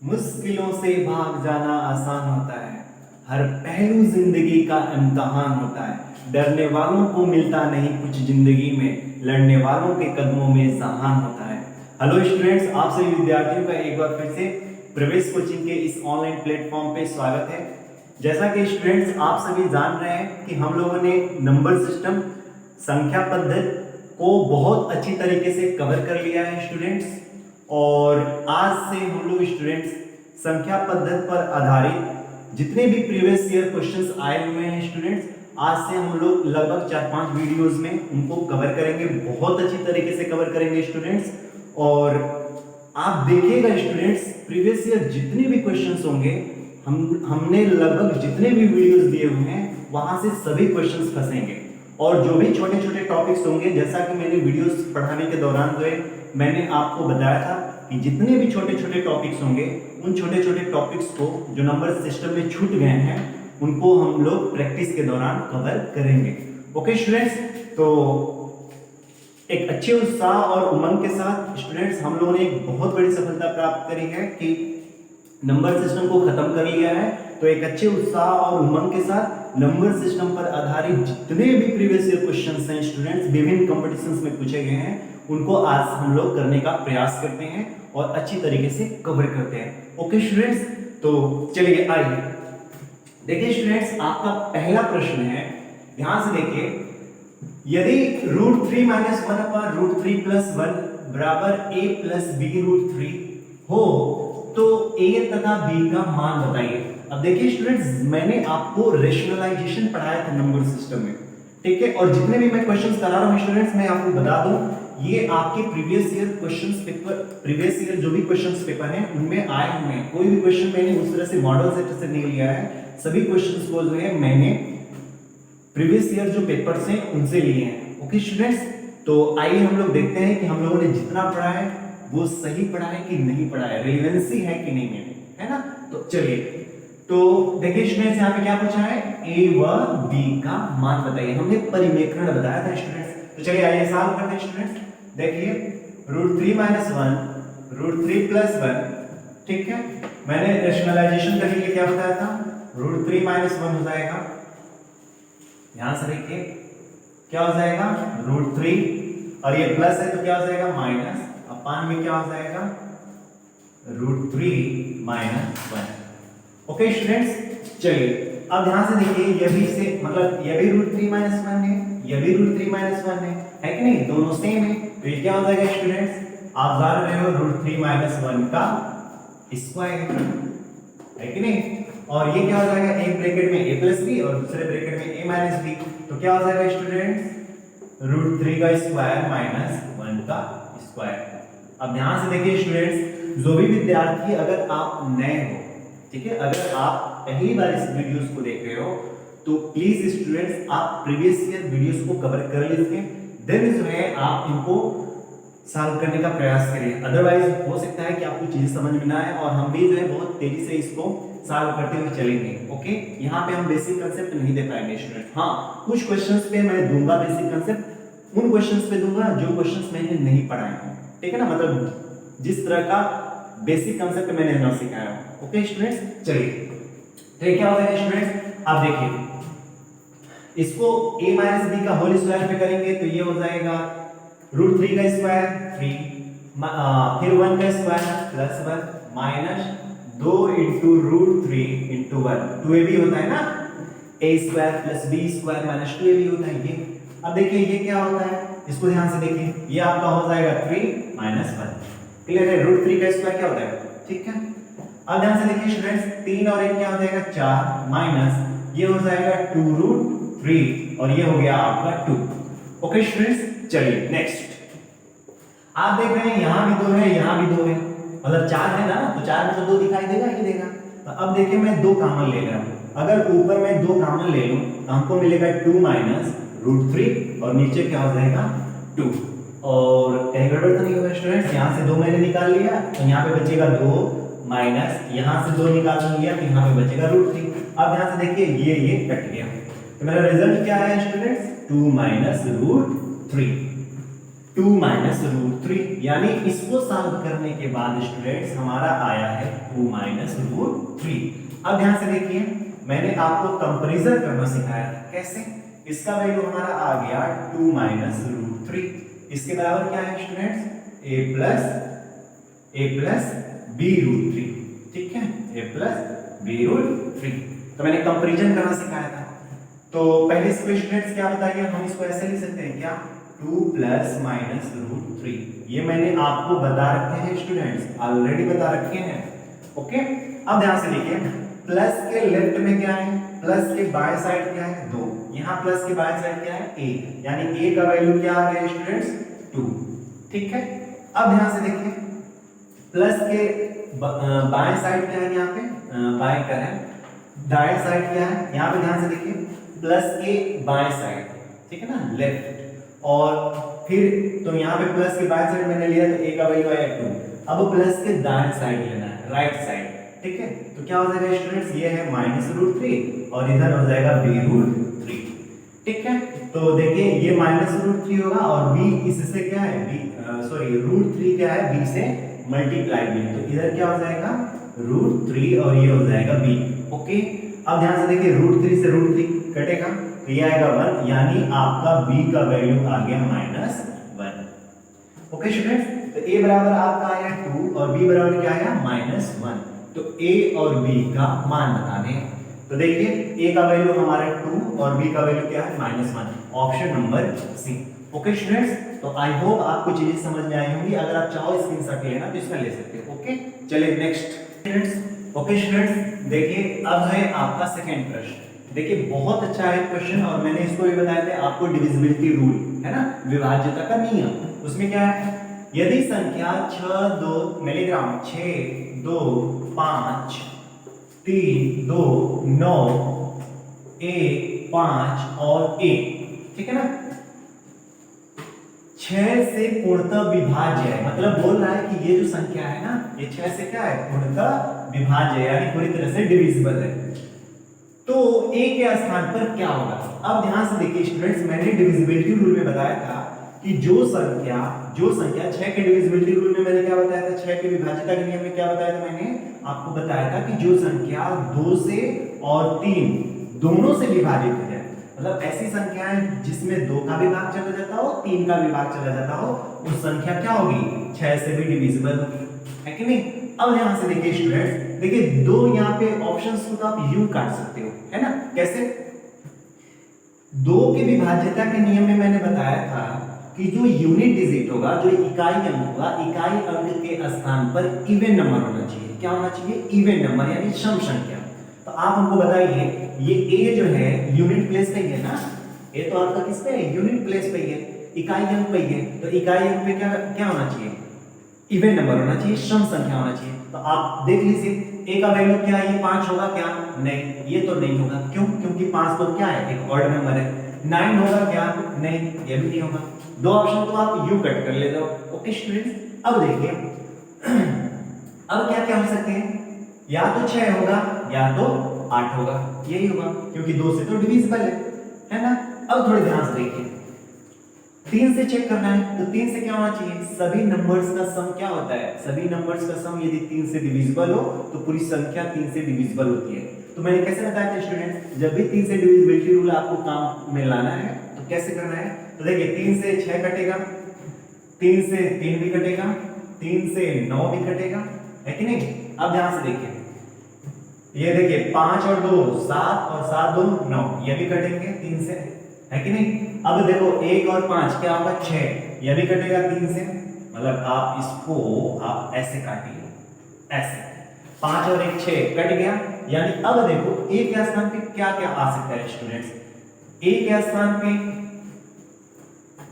मुश्किलों से भाग जाना आसान होता है। हर पहलू जिंदगी का इम्तहान होता है। डरने वालों को मिलता नहीं कुछ जिंदगी में, लड़ने वालों के कदमों में जहान होता है। हेलो स्टूडेंट्स, आप सभी विद्यार्थियों का एक बार फिर से प्रवेश कोचिंग के इस ऑनलाइन प्लेटफॉर्म पे स्वागत है। जैसा कि स्टूडेंट्स आप सभी जान रहे हैं कि हम लोगों ने नंबर सिस्टम, संख्या पद्धति को बहुत अच्छी तरीके से कवर कर लिया है स्टूडेंट्स। और आज से हम लोग स्टूडेंट्स संख्या पद्धति पर आधारित जितने भी प्रीवियस ईयर क्वेश्चंस आए हुए हैं स्टूडेंट्स, आज से हम लोग लगभग 4-5 वीडियोस में उनको कवर करेंगे, बहुत अच्छी तरीके से कवर करेंगे स्टूडेंट्स। और आप देखिएगा स्टूडेंट्स, प्रीवियस ईयर जितने भी क्वेश्चंस होंगे, हमने लगभग जितने भी वीडियोस दिए हुए हैं वहां से सभी क्वेश्चंस फंसेंगे। और जो भी छोटे छोटे टॉपिक्स होंगे, जैसा कि मैंने वीडियोस पढ़ाने के दौरान जो है मैंने आपको बताया था कि जितने भी छोटे छोटे टॉपिक्स होंगे, उन छोटे छोटे टॉपिक्स को जो नंबर सिस्टम में छूट गए हैं उनको हम लोग प्रैक्टिस के दौरान कवर करेंगे। ओके स्टूडेंट्स, तो एक अच्छे उत्साह और उमंग के साथ स्टूडेंट्स हम लोगों ने एक बहुत बड़ी सफलता प्राप्त करी है कि नंबर सिस्टम को खत्म कर लिया है। तो एक अच्छे उत्साह और उमंग के साथ नंबर सिस्टम पर आधारित जितने भी प्रीवियस ईयर क्वेश्चंस हैं स्टूडेंट्स, विभिन्न कॉम्पिटिशन्स में पूछे गए हैं, उनको आज हम लोग करने का प्रयास करते हैं और अच्छी तरीके से कवर करते हैं। ओके स्टूडेंट्स, तो चलिए आइए देखिए स्टूडेंट्स, आपका पहला प्रश्न है, ध्यान से देखिए। यदि √3 - 1/√3 + 1 बराबर a + b√3 हो तो a तथा b का मान बताइए। अब देखिए स्टूडेंट्स, मैंने आपको रेशनलाइजेशन पढ़ाया था नंबर सिस्टम में, ठीक है। और जितने भी मैं क्वेश्चंस करा रहा हूं स्टूडेंट्स, मैं आपको बता दूं, ये आपके previous year questions paper, previous year जो भी क्वेश्चंस पेपर हैं उनमें आए हुए हैं। कोई भी क्वेश्चन मैंने उस तरह से मॉडल सेट से नहीं लिया है, सभी क्वेश्चंस को जो है मैंने प्रीवियस ईयर जो पेपर्स हैं उनसे लिए हैं। ओके स्टूडेंट्स, तो आइए हम लोग देखते हैं कि हम लोगों ने जितना पढ़ा है वो सही पढ़ा है कि नहीं पढ़ा है, रेलेवेंसी है कि नहीं है ना। तो चलिए, तो देखिए स्टूडेंट्स, यहाँ पे क्या पूछा है, a व b का मान बताइए। हमने परिमेकरण बताया था स्टूडेंट्स, तो चलिए आइए सॉल्व करते हैं स्टूडेंट्स। देखिए √3 - 1 √3 + 1, ठीक है। मैंने रेशनलाइजेशन करने के लिए क्या बताया था, √3 - 1 हो जाएगा, ध्यान से देखिए क्या हो जाएगा, √3 और ये प्लस है तो क्या हो जाएगा माइनस, अपान में क्या हो जाएगा √3 - 1। ओके स्टूडेंट्स, चलिए अब ध्यान से देखिए, ये भी से मतलब ये भी √3 - 1 है, ये भी √3 - 1 है कि नहीं, दोनों सेम है। तो ये क्या हो जाएगा स्टूडेंट्स, आप जान रहे हो √3 - 1 का स्क्वायर है कि नहीं। और ये क्या हो जाएगा, एक ब्रैकेट में a + b और दूसरे ब्रैकेट में a - b, तो क्या हो जाएगा स्टूडेंट्स, √3 का स्क्वायर - 1 का स्क्वायर। अब ध्यान से देखिए स्टूडेंट्स, जो भी विद्यार्थी, अगर आप नए हो, ठीक है, अगर आप पहली बार इस वीडियोस को देख रहे हो तो प्लीज स्टूडेंट्स आप प्रीवियस ईयर वीडियोस को कवर कर लीजिए, देन जो है आप इनको सॉल्व करने का प्रयास करिए। अदरवाइज हो सकता है कि आपको चीजें समझ में ना आए और हम भी जो है बहुत तेजी से इसको सॉल्व करते हुए चलेंगे। ओके, यहाँ पे हम बेसिक कांसेप्ट नहीं दे पाएंगे स्टूडेंट। हाँ, कुछ क्वेश्चंस पे मैं दूंगा बेसिक कांसेप्ट, उन क्वेश्चंस पे दूंगा जो क्वेश्चंस मैंने नहीं पढ़ाए हैं, ठीक है ना, मतलब जिस तरह का बेसिक कांसेप्ट मैंने ना सिखाया हो। ओके स्टूडेंट्स, चलिए तो क्या हो जाएगा स्टूडेंट्स, आप देखिए इसको a - b का होल स्क्वायर पे करेंगे तो ये हो जाएगा √3 का स्क्वायर 3, फिर 1 का स्क्वायर +1 माइनस 2 × √3 × 1, 2ab होता है ना, a² + b² - 2ab होता है ये। अब देखिए ये क्या होता है, इसको ध्यान से देखिए, ये आपका हो जाएगा 3 - 1, क्लियर है। √3 का स्क्वायर क्या होता है, ठीक है। अब ध्यान से देखिए स्टूडेंट्स, 3 और 1 क्या हो जाएगा 4, माइनस ये हो जाएगा 2√3 और ये हो गया आपका 2। ओके स्टूडेंट्स, चलिए नेक्स्ट, आप देख रहे हैं यहां भी 2 है, यहां भी 2 है, मतलब 4 है ना, तो 4 में तो 2 दिखाई देगा ही देगा। तो अब देखिए मैं 2 कॉमन ले रहा हूं, अगर ऊपर मैं 2 कॉमन ले लूं तो हमको मिलेगा 2 - √3 और नीचे क्या हो जाएगा 2। और कहीं गड़बड़ तो नहीं होगा स्टूडेंट्स, यहां से 2 मैंने निकाल लिया तो यहां पे बचेगा 2, माइनस यहां से 2 निकाल लिया तो यहां पे बचेगा √3। अब ध्यान से देखिए ये कट गया, तो मेरा रिजल्ट क्या है स्टूडेंट्स, 2 - √3। 2 माइनस रूट 3, यानी इसको सॉल्व करने के बाद स्टूडेंट्स हमारा आया है 2 माइनस रूट 3। अब ध्यान से देखिए, मैंने आपको कंपैरिजन करना सिखाया था। कैसे? इसका वैल्यू हमारा आ गया 2 माइनस रूट 3, इसके बराबर क्या है students? a plus b root 3, ठीक है, a प्लस b रूट 3। तो मैंने कंपैरिजन करना सिखाया था। तो पहले इसको स्टूडेंट्स क्या बताइए, हम इसको ऐसे लिख सकते हैं क्या? 2 प्लस माइनस रूट 3। ये मैंने आपको बता रखे हैं स्टूडेंट्स, ऑलरेडी बता रखे हैं। ओके, अब ध्यान से देखिए, प्लस के लेफ्ट में क्या है, प्लस के बाएं साइड क्या है? 2। यहाँ प्लस के बाएं साइड क्या है? a, यानी a का वैल्यू क्या आ गया स्टूडेंट्स? 2, ठीक है। अब ध्यान से देखिए, प्लस के बाएं साइड क्या है? यहाँ पे बाएं का है, दाएं साइड क्या है? यहाँ पे ध्यान से देखिए, प्लस के बाएं साइड, ठीक है ना, लेफ्ट। और फिर तो यहाँ पे प्लस के बाएं साइड मैंने लिया तो a का वैल्यू आया 2। अब प्लस के दाएं साइड लेना है, राइट साइड, ठीक है। तो क्या हो जाएगा स्टूडेंट्स? ये है माइनस रूट 3 और इधर हो जाएगा b रूट 3, ठीक है। तो देखिए ये माइनस रूट 3 होगा और b इससे क्या है? b सॉरी रूट 3 क्या है? b से मल्टीप्लाई b, तो इधर क्या हो जाएगा? रूट 3 और ये हो जाएगा b। ओके, अब ध्यान से देखिए, रूट 3 से रूट 3 कटेगा तो ये आएगा 1, यानी आपका b का वैल्यू आ गया -1। ओके स्टूडेंट्स, तो a बराबर आपका आया 2 और b बराबर क्या आया? -1। तो a और b का मान बताने। तो देखिए a का वैल्यू हमारा 2 और b का वैल्यू क्या है? -1, option number C. Okay students, तो आई होप आपको चीजें समझ में आई होंगी। अगर आप चाहो स्क्रीनशॉट लेना तो इसमें ले सकते हो। ओके, चलिए नेक्स्ट स्टूडेंट्स। ओके स्टूडेंट्स, देखिए अब है आपका सेकंड प्रश्न। देखिए बहुत अच्छा है क्वेश्चन और मैंने इसको भी बताया था आपको, डिविजिबिलिटी रूल है ना, विभाज्यता का नियम। उसमें क्या है? यदि संख्या 6 2 मिलीग्राम 6 2 5 3 2 9 1 5 और 1, ठीक है ना, 6 से पूर्णतः विभाज्य है। मतलब बोल रहा है कि ये जो संख्या है ना, ये 6 से क्या है? पूर्णतः विभाज्य है, यानी पूरी तरह से डिविजिबल है। तो a के स्थान पर क्या होगा? अब ध्यान से देखिए स्टूडेंट्स, मैंने डिविजिबिलिटी रूल में बताया था कि जो संख्या 6 के डिविजिबिलिटी रूल में मैंने क्या बताया था? 6 के विभाज्यता के नियम में क्या बताया था? मैंने आपको बताया था कि जो संख्या 2 से और 3 दोनों से विभाजित हो जाए, मतलब ऐसी संख्याएं जिसमें 2 का भी भाग चला जाता हो, 3 का भी भाग चला जाता हो, उस संख्या क्या होगी? 6 से भी डिविजिबल होगी, है कि नहीं? अब ध्यान से देखिए स्टूडेंट्स, देखिए 2 यहाँ पे ऑप्शंस को तो आप यू काट सकते हो, है ना? कैसे? 2 के विभाज्यता के नियम में मैंने बताया था कि जो यूनिट डिजिट होगा, जो इकाई अंक होगा, इकाई अंक के स्थान पर इवन नंबर होना चाहिए। क्या होना चाहिए? इवन नंबर, यानी सम संख्या। तो आप हमको बताइए, ये a जो है यूनिट प्लेस पे है ना, a तो आपका किस पे है? यूनिट प्लेस पे है, इकाई अंक पे है। तो इकाई अंक पे क्या क्या होना चाहिए? इवन नंबर होना चाहिए, सम संख्या होना चाहिए। तो आप देख लीजिए a का वैल्यू क्या है? ये 5 होगा क्या? नहीं, ये तो नहीं होगा। क्यों? क्योंकि 5 तो क्या है? एक ऑड नंबर है। 9 होगा क्या? नहीं, ये भी नहीं होगा। 2 ऑप्शन तो आप यू कट कर लेते हो। ओके स्टूडेंट्स, अब देखिए अब क्या क्या हो सकते हैं? या तो 6 होगा या तो 8 होगा, यही होगा, क्योंकि 2 से तो डिविजिबल है ना? अब थोड़ी ध्यान से देखिए, 3 से चेक करना है तो 3 से क्या होना चाहिए? सभी नंबर्स का सम क्या होता है? सभी नंबर्स का सम यदि 3 से डिविजिबल हो तो पूरी संख्या 3 से डिविजिबल होती है। तो मैंने कैसे बताया था स्टूडेंट, जब भी 3 से डिविजिबिलिटी रूल आपको काम में लाना है तो कैसे करना है? तो देखिए 3 से 6 कटेगा, 3 से 3 भी कटेगा, 3 से 9 भी कटेगा, है कि नहीं? अब ध्यान से देखिए, ये देखिए 5 और 2 7 और 7 2 9, ये भी कटेंगे 3 से, है कि नहीं? अब देखो 1 और 5 क्या होगा? 6, ये भी कटेगा 3 से। मतलब आप इसको आप ऐसे काटिए, ऐसे 5 और 1 6 कट गया। यानी अब देखो a के स्थान पे क्या क्या आ सकता है स्टूडेंट्स? a के स्थान पे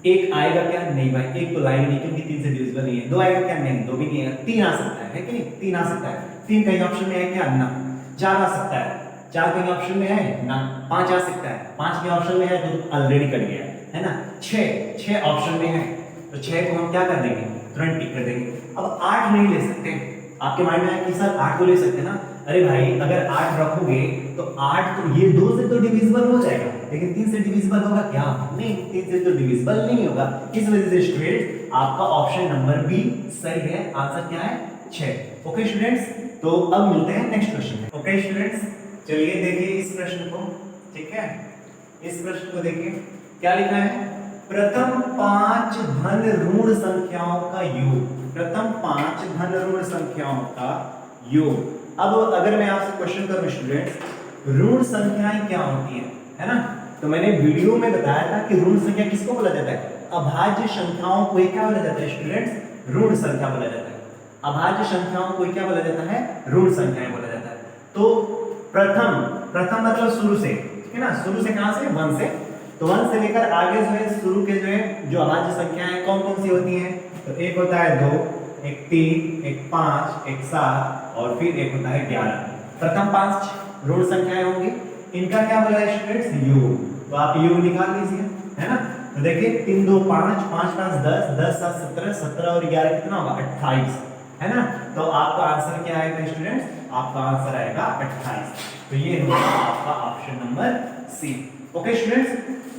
1 आएगा क्या? नहीं भाई, 1 तो लाएगा नहीं क्योंकि 3 से डिविजिबल नहीं है। 2 आएगा क्या? नहीं, 2 भी नहीं आएगा। 3 आ सकता है कि नहीं? 3 आ सकता है। 3 कहीं ऑप्शन में है क्या? ना। 4 आ सकता है, 4 कहीं ऑप्शन में है ना। 5 आ सकता है, 5 के ऑप्शन में है तो ऑलरेडी कट गया, है ना। 6 ऑप्शन में है तो 6 को हम क्या कर देंगे? तुरंत टिक कर देंगे। अब 8 नहीं ले सकते। आपके माइंड में आया कि सर 8 को ले सकते ना? अरे भाई, अगर 8 रखोगे तो 8 तो ये 2 से तो डिविजिबल हो जाएगा, लेकिन 3 से डिविजिबल होगा क्या? नहीं, 3 से तो डिविजिबल नहीं होगा। इस वजह से स्टूडेंट्स आपका ऑप्शन नंबर बी सही है। आंसर क्या है? 6। ओके स्टूडेंट्स, तो अब मिलते हैं नेक्स्ट क्वेश्चन में। ओके स्टूडेंट्स, चलिए देखिए इस प्रश्न को। ठीक है, इस प्रश्न को देखिए क्या लिखा है। प्रथम 5 धन ऋण संख्याओं का योग। प्रथम 5 धन ऋण संख्याओं का योग। अब अगर मैं आपसे क्वेश्चन करूं स्टूडेंट्स, ऋण संख्याएं क्या होती है ना? तो मैंने वीडियो में बताया था कि ऋण संख्या किसको बोला जाता है? अभाज्य संख्याओं को क्या बोला जाता है स्टूडेंट्स? ऋण संख्या बोला जाता है। अभाज्य संख्याओं को क्या बोला जाता है? ऋण संख्याएं बोला जाता है। तो प्रथम मतलब शुरू से, ठीक है ना? शुरू से कहां से? 1 से। तो 1 से लेकर आगे जो है शुरू के जो है जो अभाज्य संख्याएं कौन कौन सी होती हैं? तो एक होता है 2, एक 3, एक 5, एक 7 और फिर एक होता है 11। प्रथम 5 ऋण संख्याएं होंगी, इनका क्या बोला है स्टूडेंट्स? योग। तो आप योग निकाल लीजिए, है ना? तो देखिए 3 2 5, 5 5 10, 10 7 17, 17 और 11 कितना होगा? 28, है ना? तो आपका आंसर क्या आएगा स्टूडेंट्स? आपका आंसर आएगा 28। तो ये होगा आपका option number C. Okay students,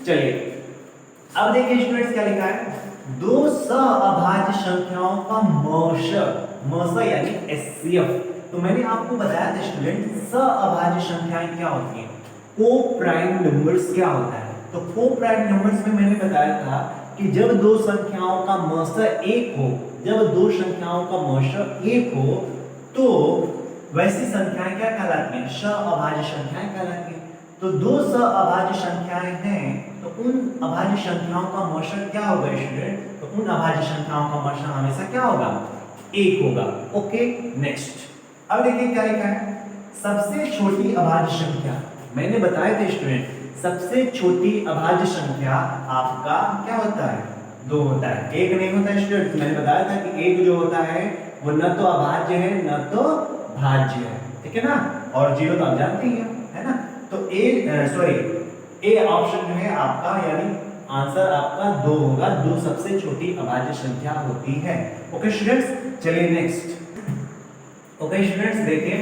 चलिए अब देखिए स्टूडेंट्स क्या लिखा है। दो सअभाज्य संख्याओं का मौसा यानी एचसीएफ। तो मैंने आपको बताया था स्टूडेंट सअभाज्य संख्याएं क्या होती हैं, को प्राइम नंबर्स क्या होता है। तो को प्राइम नंबर्स में मैंने बताया था कि जब दो संख्याओं का मौसा एक हो, जब दो संख्याओं का मौसा एक हो तो वैसी संख्याएं क्या कहलाती हैं? सअभाज्य संख्याएं कहलाती हैं। तो दो सअभाज्य संख्याएं हैं तो उन अभाज्य संख्याओं का मौसा क्या होगा स्टूडेंट? तो उन अभाज्य संख्याओं का मौसा हमेशा क्या होगा? एक होगा। ओके नेक्स्ट, अब देखिए क्या लिखा है। सबसे छोटी अभाज्य संख्या, मैंने बताया था स्टूडेंट सबसे छोटी अभाज्य संख्या आपका क्या होता है? 2 होता है, एक नहीं होता है स्टूडेंट। मैंने बताया था कि एक जो होता है वो न तो अभाज्य है न तो भाज्य है, ठीक है ना? और 0 तो आप जानते ही है ना? तो ए ऑप्शन जो है आपका यानी आंसर आपका 2 होगा। 2 सबसे छोटी अभाज्य संख्या होती है। ओके स्टूडेंट्स, चलिए नेक्स्ट। ओके स्टूडेंट्स, देखिए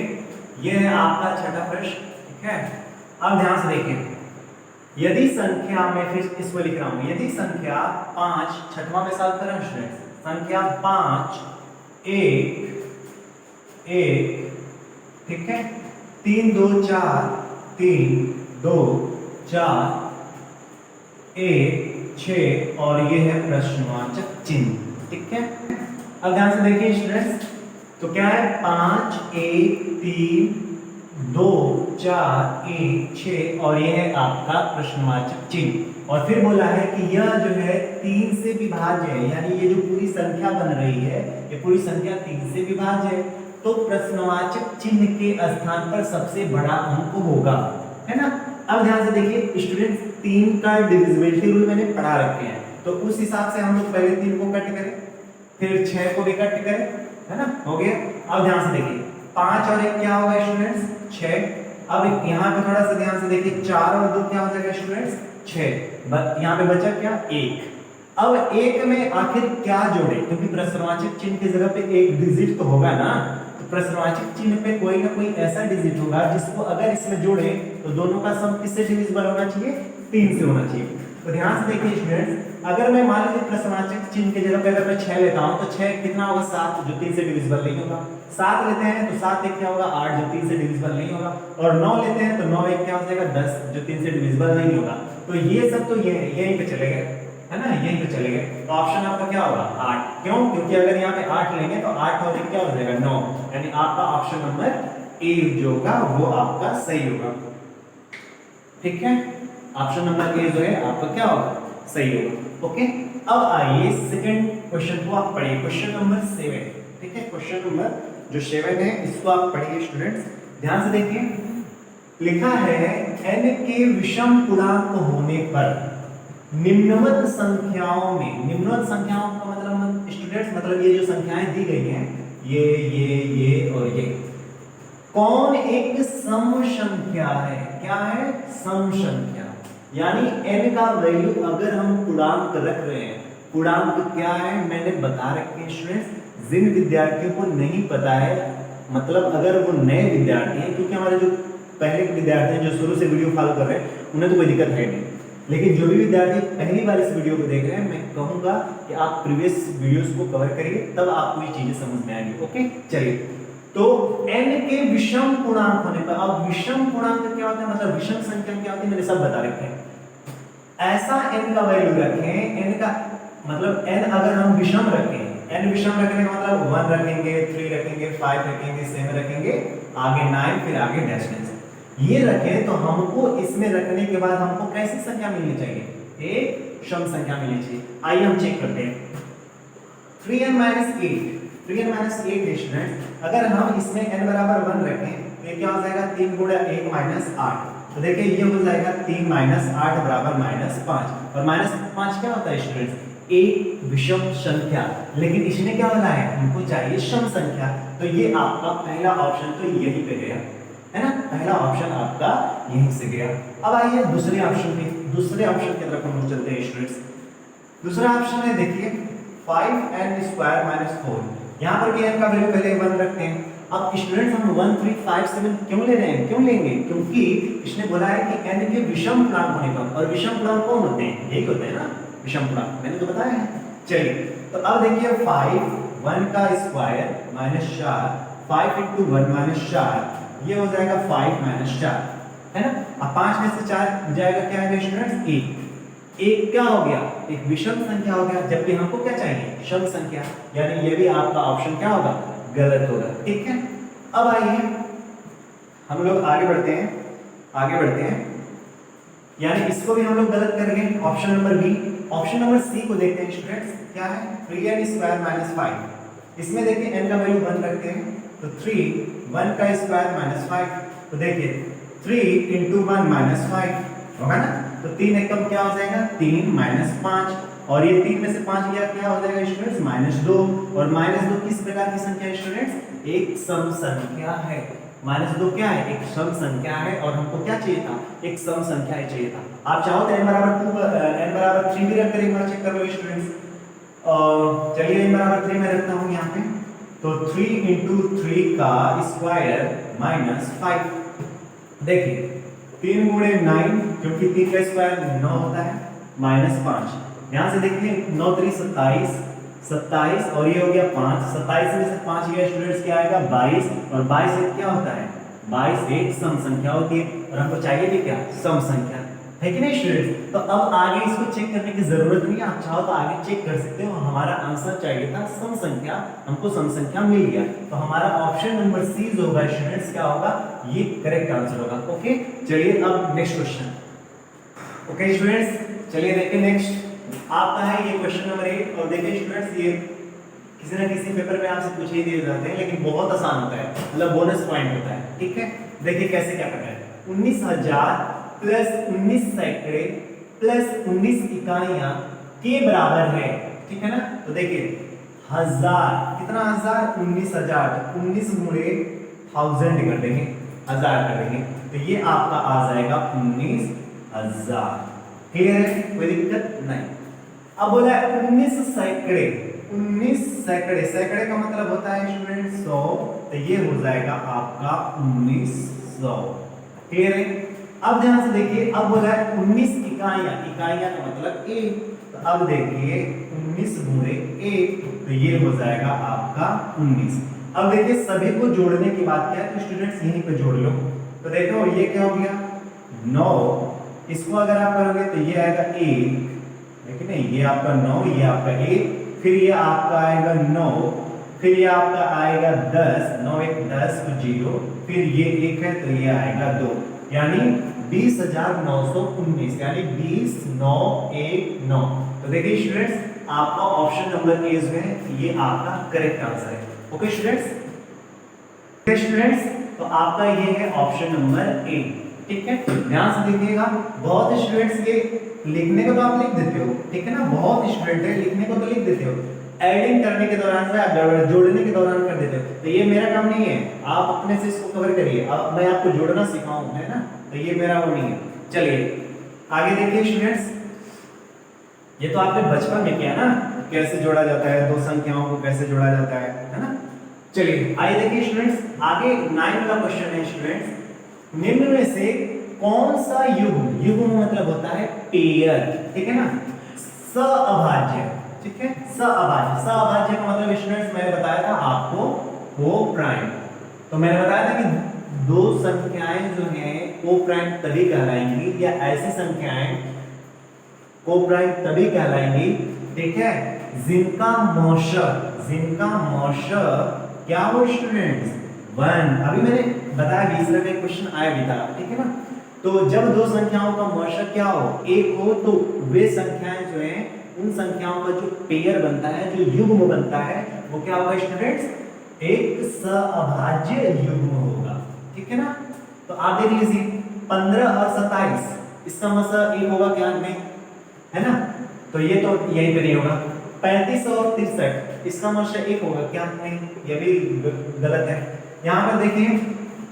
ये है आपका छठा प्रश्न, ठीक है? अब ध्यान से देखिए, यदि संख्या में, फिर इसको लिख रहा हूं, यदि संख्या 5, छठवां में सॉल्व करें स्टूडेंट्स, संख्या 5 1 1, ठीक है, 3 2 4 3 2 4 1 6 और ये है प्रश्नवाचक चिन्ह, ठीक है? अब ध्यान से देखिए स्टूडेंट्स, तो क्या है? 5 1 3 2 4 1 6 और ये है आपका प्रश्नवाचक चिन्ह। और फिर बोला है कि यह जो है 3 से विभाज्य है, यानी ये जो पूरी संख्या बन रही है ये पूरी संख्या 3 से विभाज्य है। तो प्रश्नवाचक चिन्ह के स्थान पर सबसे बड़ा अंक होगा, है ना? अब ध्यान से देखिए स्टूडेंट्स, 3 का डिविजिबिलिटी रूल मैंने पढ़ा रखे हैं, तो उस हिसाब से हम लोग पहले 3 को कट करें, फिर 6 को भी कट करें, है ना? हो गया। अब ध्यान से देखिए 5 और 1 क्या होगा स्टूडेंट्स? 6। अब यहाँ पे थोड़ा सा ध्यान से देखिए, 4 और 2 क्या हो जाएगा स्टूडेंट्स? 6। यहाँ पे बचा क्या? 1। अब 1 में आखिर क्या जोड़े, क्योंकि प्रश्नवाचक चिन्ह की जगह पे एक डिजिट तो होगा ना, तो प्रश्नवाचक चिन्ह पे कोई ना कोई ऐसा डिजिट होगा जिसको अगर इसमें जोड़े तो दोनों का सम किससे डिविजिबल होना चाहिए? 3 से होना चाहिए। तो ध्यान से देखिए स्टूडेंट्स, अगर मैं मान लीजिए प्रश्नवाचक चिन्ह की जगह पे अगर मैं 6 लेता हूं तो 6 कितना होगा? 7, जो 3 से डिविजिबल नहीं होगा। 7 लेते हैं तो 7 एक क्या होगा? 8, जो 3 से डिविजिबल नहीं होगा। और 9 लेते हैं तो 9 एक क्या हो जाएगा? 10, जो 3 से डिविजिबल नहीं होगा। तो ये सब तो ये यहीं पे चले गए, है ना? यहीं पे चले गए। तो ऑप्शन आपका क्या होगा? 8। क्यों? क्योंकि अगर यहाँ पे 8 लेंगे तो 8 और 1 क्या हो जाएगा? 9। यानी आपका ऑप्शन नंबर ए जो होगा वो आपका सही होगा, ठीक है? ऑप्शन नंबर ए जो है आपका क्या होगा? सही होगा। ओके, अब आइए सेकंड क्वेश्चन को आप पढ़िए, क्वेश्चन नंबर 7, ठीक है? क्वेश्चन नंबर जो 7 है इसको आप पढ़िए स्टूडेंट्स, ध्यान से देखिए। लिखा है n के विषम पूर्णांक होने पर निम्नवत संख्याओं में, निम्नवत संख्याओं का मतलब स्टूडेंट्स मतलब ये जो संख्याएं दी गई हैं ये और ये, कौन एक सम संख्या है? क्या है? सम संख्या। यानी n का वैल्यू अगर हम पूर्णांक रख रहे हैं, पूर्णांक क्या है मैंने बता रखे हैं स्टूडेंट्स। जिन विद्यार्थियों को नहीं पता है, मतलब अगर वो नए विद्यार्थी हैं, क्योंकि हमारे जो पहले के विद्यार्थी जो शुरू से वीडियो फॉलो कर रहे हैं उन्हें तो कोई दिक्कत है नहीं, लेकिन जो भी विद्यार्थी पहली बार इस वीडियो को देख रहे हैं, मैं कहूंगा कि आप प्रीवियस वीडियोस को कवर करिए, तब आपको ये चीजें समझ में आएंगी। ओके चलिए, तो n के विषम पूर्णांक होने पर, अब विषम पूर्णांक क्या होता है, मतलब विषम संख्या क्या होती है, मैंने सब बता रखे हैं। ऐसा n का वैल्यू रखें, n का मतलब n अगर हम विषम रखें, n विषम रखने का मतलब 1 रखेंगे, 3 रखेंगे, 5 रखेंगे, 7 रखेंगे, आगे 9, फिर आगे डैश डैश ये रखें, तो हमको इसमें रखने के बाद हमको कैसी संख्या मिलनी चाहिए, एक सम संख्या मिलनी चाहिए। आइए हम चेक करते हैं। 3n - 8 स्टूडेंट, अगर हम इसमें n बराबर 1 रखें तो ये क्या हो जाएगा, 3 × 1 - 8। तो देखिए ये हो जाएगा 3 - 8 बराबर -5, और -5 क्या होता है स्टूडेंट्स, एक विषम संख्या, लेकिन इसने क्या बोला है, हमको चाहिए सम संख्या। तो ये आपका पहला ऑप्शन तो यही पे गया है ना, पहला ऑप्शन आपका यहीं से गया। अब आइए दूसरे ऑप्शन की तरफ हम चलते हैं स्टूडेंट्स। दूसरा ऑप्शन है, देखिए 5n² - 4। यहाँ पर भी n का वैल्यू पहले 1 रखते हैं। अब स्टूडेंट्स हम 1 3 5 7 क्यों ले रहे हैं, क्यों लेंगे, क्योंकि इसने बोला है कि n के विषम पूर्णांक होने पर, और विषम पूर्णांक कौन होते हैं, यही होते हैं ना विषम पूर्णांक, मैंने तो बताया है। चलिए, तो अब देखिए 5 1 का स्क्वायर -4, 5 × 1 - 4, ये हो जाएगा 5 - 4 है ना। अब 5 में से 4 जाएगा, क्या आएगा स्टूडेंट्स, 1। एक क्या हो गया, एक विषम संख्या हो गया, जबकि हमको क्या चाहिए, सम संख्या, यानी ये भी आपका ऑप्शन क्या होगा, गलत होगा। ठीक है, अब आइए हम लोग आगे बढ़ते हैं, यानी इसको भी हम लोग गलत करेंगे। Option number B, option number C को देखते हैं स्टूडेंट्स, क्या है 3n² - 5। इसमें देखिए n का वैल्यू 1 रखते हैं, तो 3 1 का स्क्वायर -5, तो देखिए 3 × 1 - 5 होगा ना, तो 3 एकम क्या हो जाएगा, 3 - 5, और ये 3 में से 5 गया, क्या हो जाएगा स्टूडेंट्स, -2। और -2 किस प्रकार की संख्या है स्टूडेंट्स, एक सम संख्या है। -2 क्या है, एक सम संख्या है, और हमको क्या चाहिए था, एक सम संख्या ही चाहिए था। आप चाहो तो n बराबर 3 भी रख कर एक बार चेक कर लो स्टूडेंट्स। चलिए n बराबर 3 में रखता हूँ यहाँ पे, तो 3 × 3 का स्क्वायर -5। देखिए 3 × 9, क्योंकि 3 का स्क्वायर 9 होता है, -5। यहाँ से देखिए 9 3 27, और ये हो गया 5, 27 में से 5 गया स्टूडेंट्स, क्या आएगा 22, और 22 एक क्या होता है, 22 एक सम संख्या होती है, और हमको चाहिए भी क्या, सम संख्या, है कि नहीं स्टूडेंट्स। तो अब आगे इसको चेक करने की जरूरत नहीं है, आप चाहो तो आगे चेक कर सकते हो। हमारा आंसर चाहिए था सम संख्या, हमको सम संख्या मिल गया, तो हमारा ऑप्शन नंबर सी जो होगा स्टूडेंट्स, क्या होगा, ये करेक्ट आंसर होगा। ओके चलिए, अब नेक्स्ट क्वेश्चन। ओके स्टूडेंट्स, चलिए देखिए नेक्स्ट आपका है ये क्वेश्चन नंबर 8। और देखिए स्टूडेंट्स, ये किसी ना किसी पेपर में आपसे पूछे ही दिए जाते हैं, लेकिन बहुत आसान होता है, मतलब बोनस पॉइंट होता है। ठीक है, देखिए कैसे क्या करना है। 19,000 प्लस 19 सैकड़े प्लस 19 इकाइयां के बराबर है, ठीक है ना। तो देखिए 1000, कितना 1000, 19,000, 19 × 1000 कर देंगे, 1000 कर देंगे, तो ये आपका आ जाएगा 19,000। क्लियर है, कोई दिक्कत नहीं। अब बोला है 19 सैकड़े, 19 सैकड़े, सैकड़े का मतलब होता है स्टूडेंट 100, तो ये हो जाएगा आपका 1900। क्लियर है। अब ध्यान से देखिए, अब बोला है 19 इकाइयां, इकाइयां का मतलब 1, तो अब देखिए 19 × 1, तो ये हो जाएगा आपका 19। अब देखिए सभी को जोड़ने की बात क्या है, तो स्टूडेंट्स यहीं पे जोड़ लो, तो देखो ये क्या हो गया 9, इसको अगर आप करोगे तो ये आएगा 1, देखिए नहीं, ये आपका 9, ये आपका 1, फिर ये आपका आएगा 9, फिर ये आपका आएगा 10, 9 1 10 तो 0, फिर ये 1 है तो ये आएगा 2, यानी 20,919, यानी 20919। तो देखिए स्टूडेंट्स, आपका ऑप्शन नंबर ए जो है ये आपका करेक्ट आंसर है। ओके स्टूडेंट्स, तो आपका ये है ऑप्शन नंबर ए। ठीक है, ध्यान से देखिएगा। बहुत स्टूडेंट्स ये लिखने को तो आप लिख देते हो, ठीक है ना, बहुत स्टूडेंट है लिखने को तो लिख देते हो, एडिंग करने के दौरान से आप जोड़ने के दौरान कर देते हो, तो ये मेरा काम नहीं है, आप अपने से इसको कवर करिए। अब मैं आपको जोड़ना सिखाऊं, है ना, तो ये मेरा वो नहीं है। चलिए आगे देखिए स्टूडेंट्स, ये तो आपने बचपन में किया ना, कैसे जोड़ा जाता है, दो संख्याओं को कैसे जोड़ा जाता है ना। चलिए आइए देखिए स्टूडेंट्स, आगे 9 वाला क्वेश्चन है स्टूडेंट्स, निम्न में से कौन सा युग्म, युग्म मतलब होता है पेयर, ठीक है ना, सअभाज्य, ठीक है, सअभाज्य, सअभाज्य का मतलब स्टूडेंट्स मैंने बताया था आपको को प्राइम। तो मैंने बताया था कि दो संख्याएं जो हैं को प्राइम तभी कहलाएंगी, या ऐसी संख्याएं को प्राइम तभी कहलाएंगी, ठीक है, जिनका मौशक क्या हो स्टूडेंट्स, 1। अभी मैंने बताया 20 का क्वेश्चन आया भी था, ठीक है ना। तो जब दो संख्याओं का मौशक क्या हो, एक हो, तो वे संख्याएं जो हैं उन संख्याओं का जो पेयर बनता है, जो युग्म बनता है, वो क्या होगा स्टूडेंट्स, एक सअभाज्य युग्म होगा, ठीक है ना। तो आप देख लीजिए 15 और 27, इसका मतलब एक होगा क्या, नहीं, है ना, तो ये तो यहीं पे नहीं होगा। 35 और 63, इसका मतलब एक होगा क्या, नहीं, ये भी गलत है। यहाँ पर देखिए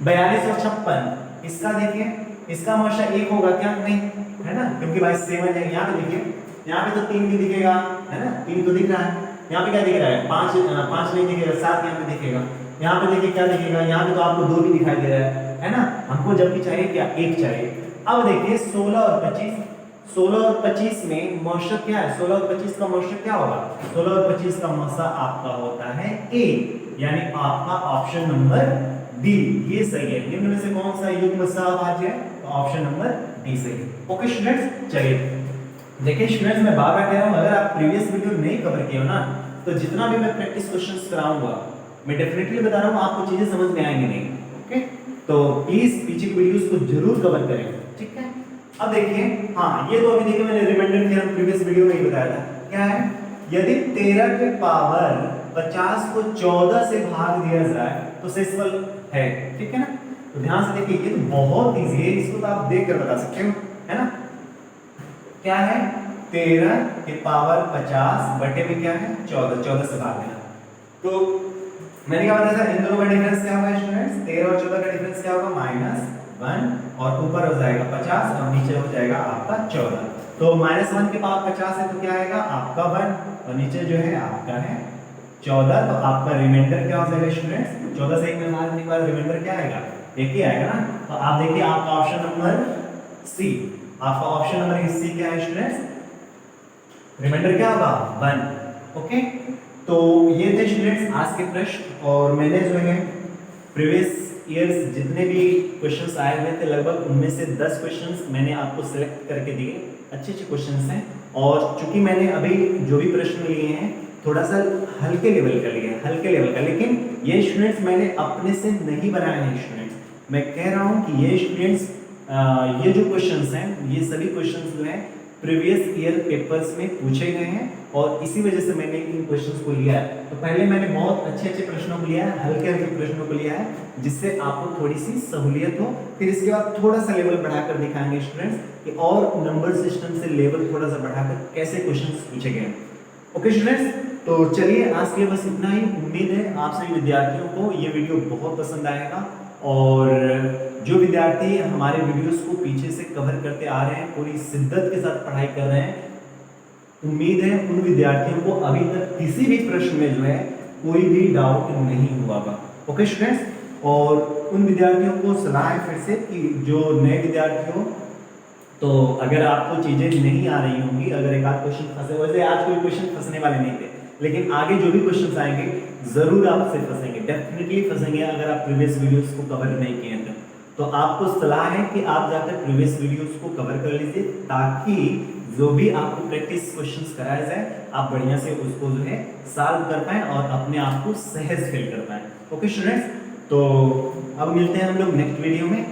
42 और 56, इसका देखिए, इसका मतलब एक होगा क्या, नहीं, है ना, क्योंकि भाई 7 है। यहाँ पे देखिए, यहाँ पे तो 3 भी दिखेगा, है ना, 3 तो दिख रहा है। यहाँ पे क्या दिख रहा है, 5 नहीं दिखेगा, 7 यहाँ पे दिखेगा। यहाँ पे देखिए क्या दिखेगा, यहाँ पे तो आपको 2 भी दिखाई दे रहा है ना। हमको जब भी चाहिए क्या, 1 चाहिए। अब देखिए 16 और 25, 16 और 25 में मौशक क्या है, 16 और 25 का मौशक क्या होगा, 16 और 25 का मौशक आपका होता है ए, यानी आपका ऑप्शन नंबर डी ये सही है। निम्न में से कौन सा युग्म सअभाज्य है, तो ऑप्शन नंबर डी सही है। ओके स्टूडेंट्स, चलिए देखिए स्टूडेंट्स, मैं बार बार कह रहा हूं, अगर आप प्रीवियस वीडियो नहीं कवर किए हो ना, तो जितना भी मैं प्रैक्टिस क्वेश्चंस कराऊंगा, मैं डेफिनेटली बता रहा हूं आपको चीजें समझ में आएंगी नहीं। ओके, तो प्लीज पीछे की वीडियोस को जरूर कवर करें, ठीक है। अब देखिए, हाँ ये तो अभी देखिए मैंने रिमाइंडर थ्योरम प्रीवियस वीडियो में ही बताया था, क्या है, यदि 13 के पावर 50 को 14 से भाग दिया जाए तो शेषफल है, ठीक है ना। तो ध्यान से देखिए, ये तो बहुत इजी है, इसको तो आप देख कर बता सकते हो, है ना। क्या है, 13 के पावर 50 बटे में क्या है 14, 14 से भाग देना। तो मैंने क्या बताया था, इन दोनों का डिफरेंस क्या होगा स्टूडेंट्स, 13 और 14 का डिफरेंस क्या होगा, -1, और ऊपर हो जाएगा 50 और नीचे हो जाएगा आपका 14। तो -1 के पावर 50 है तो क्या आएगा आपका 1, और नीचे जो है आपका है 14। तो आपका रिमाइंडर क्या हो जाएगा स्टूडेंट्स, 14 से 1 में भागने के बाद रिमाइंडर क्या आएगा, एक ही आएगा ना। तो आप देखिए आपका ऑप्शन नंबर सी, आपका ऑप्शन नंबर सी क्या है स्टूडेंट्स, रिमाइंडर क्या होगा 1। ओके, तो ये थे स्टूडेंट्स आज के प्रश्न, और मैंने जो है प्रीवियस ईयर्स जितने भी क्वेश्चंस आए हुए थे लगभग उनमें से 10 क्वेश्चंस मैंने आपको सिलेक्ट करके दिए, अच्छे अच्छे क्वेश्चंस हैं। और चूंकि मैंने अभी जो भी प्रश्न लिए हैं थोड़ा सा हल्के लेवल का लिया है, हल्के लेवल का, लेकिन ये स्टूडेंट्स मैंने अपने से नहीं बनाए हैं स्टूडेंट्स। मैं कह रहा हूँ कि ये स्टूडेंट्स ये जो क्वेश्चंस हैं, ये सभी क्वेश्चंस जो हैं प्रीवियस ईयर पेपर्स में पूछे गए हैं, और इसी वजह से मैंने इन क्वेश्चंस को लिया है। तो पहले मैंने बहुत अच्छे अच्छे प्रश्नों को लिया है, हल्के हल्के प्रश्नों को लिया है, जिससे आपको थोड़ी सी सहूलियत हो। फिर इसके बाद थोड़ा सा लेवल बढ़ाकर दिखाएंगे स्टूडेंट्स कि और नंबर सिस्टम से लेवल थोड़ा सा बढ़ाकर कैसे क्वेश्चंस पूछे गए। ओके स्टूडेंट्स, तो चलिए आज के बस इतना ही। उम्मीद है आप सभी विद्यार्थियों को ये वीडियो बहुत पसंद आएगा, और जो विद्यार्थी हमारे वीडियोस को पीछे से कवर करते आ रहे हैं, पूरी शिद्दत के साथ पढ़ाई कर रहे हैं, उम्मीद है उन विद्यार्थियों को अभी तक किसी भी प्रश्न में जो है कोई भी डाउट नहीं हुआ होगा। ओके स्टूडेंट्स, और उन विद्यार्थियों को सलाह है फिर से कि जो नए विद्यार्थी हो, तो अगर आपको चीजें नहीं आ रही होंगी, अगर एक आध क्वेश्चन फंसे, वैसे आज कोई क्वेश्चन फंसने वाले नहीं थे, लेकिन आगे जो भी क्वेश्चंस आएंगे जरूर आपसे फंसेंगे, डेफिनेटली फंसेंगे अगर आप प्रीवियस वीडियोस को कवर नहीं किए हैं तो आपको सलाह है कि आप जाकर प्रीवियस वीडियोस को कवर कर लीजिए, ताकि जो भी आपको प्रैक्टिस क्वेश्चंस कराया जाए आप बढ़िया से उसको जो है सॉल्व कर पाएं और अपने आप को सहज फील कर पाएं। ओके स्टूडेंट्स, तो अब मिलते हैं हम लोग नेक्स्ट वीडियो में।